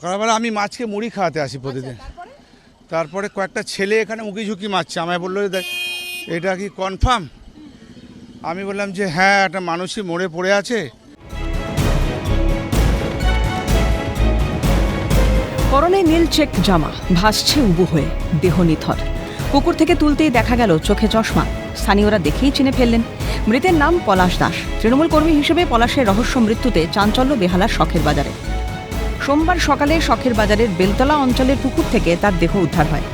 সকালবেলা আমি মাছকে মুড়ি খাওয়াতে আসি প্রতিদিন। তারপরে কয়েকটা ছেলে এখানে উঁকি ঝুঁকি মারছে, আমায় বললো যে এটা কি কনফার্ম? আমি বললাম যে হ্যাঁ, একটা মানুষই মরে পড়ে আছে। পরনে নীল চেক জামা, ভাসছে উবু হয়ে, দেহ নিথর। পুকুর থেকে তুলতেই দেখা গেল চোখে চশমা। স্থানীয়রা দেখেই চিনে ফেললেন। মৃতের নাম পলাশ দাস। তৃণমূল কর্মী হিসেবে পলাশের রহস্য মৃত্যুতে চাঞ্চল্য বেহালার শখের বাজারে। সোমবার সকালে শখের বাজারের বেলতলা অঞ্চলের পুকুর থেকে তার দেহ উদ্ধার হয়।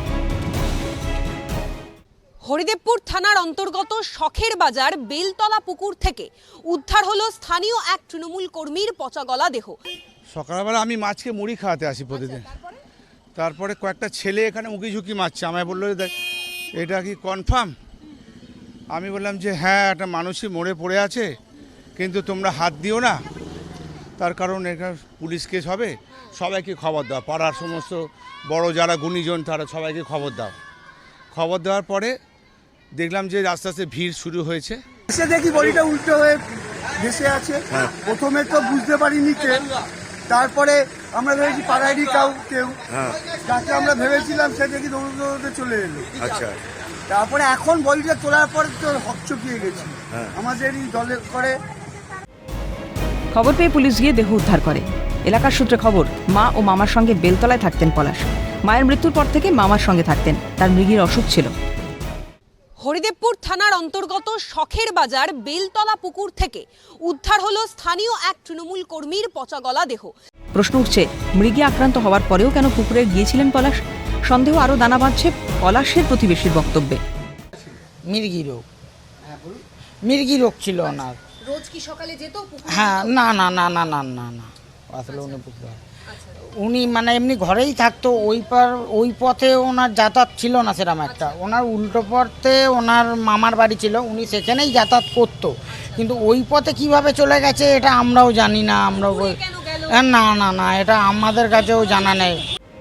হরিদেবপুর থানার অন্তর্গত শখের বাজার বেলতলা পুকুর থেকে উদ্ধার হলো স্থানীয় এক তৃণমূল কর্মীর পচা গলা দেহ। সকালবেলা আমি মাছকে মুড়ি খাওয়াতে আসি প্রতিদিন। তারপরে কয়েকটা ছেলে এখানে উঁকি ঝুঁকি মারছে, আমায় বললো যে এটা কি কনফার্ম? আমি বললাম যে হ্যাঁ, একটা মানুষই মরে পড়ে আছে, কিন্তু তোমরা হাত দিও না। তার কারণ এখানে পুলিশ কেস হবে, সবাইকে খবর দাও, পাড়ার সমস্ত বড় যারা গুণীজন তারা সবাইকে খবর দাও। খবর দেওয়ার পরে দেখলাম যে আস্তে আস্তে ভিড় শুরু হয়েছে। এসে দেখি বডিটা উল্টো হয়ে ভেসে আছে। প্রথমে তো বুঝতে পারিনি কে, তারপরে আমরা ভেবেছি পাড়ারই কেউ যাকে আমরা ভেবেছিলাম সে দেখি দৌড়তে চলে এলো। আচ্ছা, তারপরে এখন বডিটা তোলার পরে তো হকচকিয়ে গেছি আমাদেরই দলের করে। খবর পেয়ে পুলিশ গিয়ে দেহ উদ্ধার করে। এলাকার সূত্রে খবর, মা ও মামার সঙ্গে বেলতলায় থাকতেন পলাশ। মায়ের মৃত্যুর পর থেকে মামার সঙ্গে থাকতেন, তার মৃগীর অসুখ ছিল। হরিদেবপুর থানার অন্তর্গত শখের বাজার বেলতলা পুকুর থেকে উদ্ধার হলো স্থানীয় এক তৃণমূল কর্মীর পচা গলা দেহ। প্রশ্ন উঠছে, মৃগী আক্রান্ত হওয়ার পরেও কেন পুকুরে গিয়েছিলেন পলাশ? সন্দেহ আরও দানা বাঁধছে পলাশের প্রতিবেশীর বক্তব্যে। মির্গি রোগ ছিল ওনার। রোজ কি সকালে যেত? হ্যাঁ, না না না না না না না আসলে উনি পুকুরে উনি মানে এমনি ঘরেই থাকতো। ওই পথে ওনার যাতায়াত ছিল না সেরকম একটা। ওনার উল্টো পথে ওনার মামার বাড়ি ছিল, উনি সেখানেই যাতায়াত করতো। কিন্তু ওই পথে কিভাবে চলে গেছে এটা আমরাও জানি না। না না না, এটা আমাদের কাছেও জানা নেই।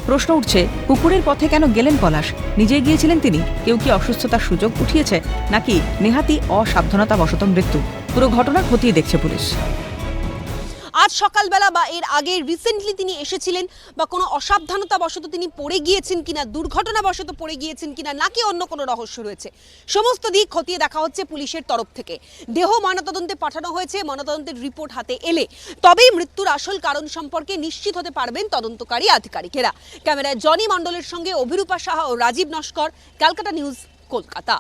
প্রশ্ন উঠছে, পুকুরের পথে কেন গেলেন পলাশ? নিজে গিয়েছিলেন তিনি? কেউ কি অসুস্থতার সুযোগ উঠিয়েছে, নাকি নেহাতি অসাবধানতাবশত মৃত্যু? পুরো ঘটনা খতিয়ে দেখছে পুলিশ। আজ সকালবেলা বা এর আগে রিসেন্টলি তিনি এসেছিলেন, বা কোনো অসাবধানতাবশত তিনি পড়ে গিয়েছেন কিনা, দুর্ঘটনাবশত পড়ে গিয়েছেন কিনা, নাকি অন্য কোনো রহস্য রয়েছে, সমস্ত দিক খতিয়ে দেখা হচ্ছে পুলিশের তরফ থেকে। দেহ ময়নাতদন্তে পাঠানো হয়েছে। ময়নাতদন্তের রিপোর্ট হাতে এলে তবেই মৃত্যুর আসল কারণ সম্পর্কে নিশ্চিত হতে পারবেন তদন্তকারী আধিকারিকেরা। ক্যামেরায় জনি মণ্ডলের সঙ্গে অভিরূপা সাহা ও রাজীব নস্কর, ক্যালকাটা নিউজ, কলকাতা।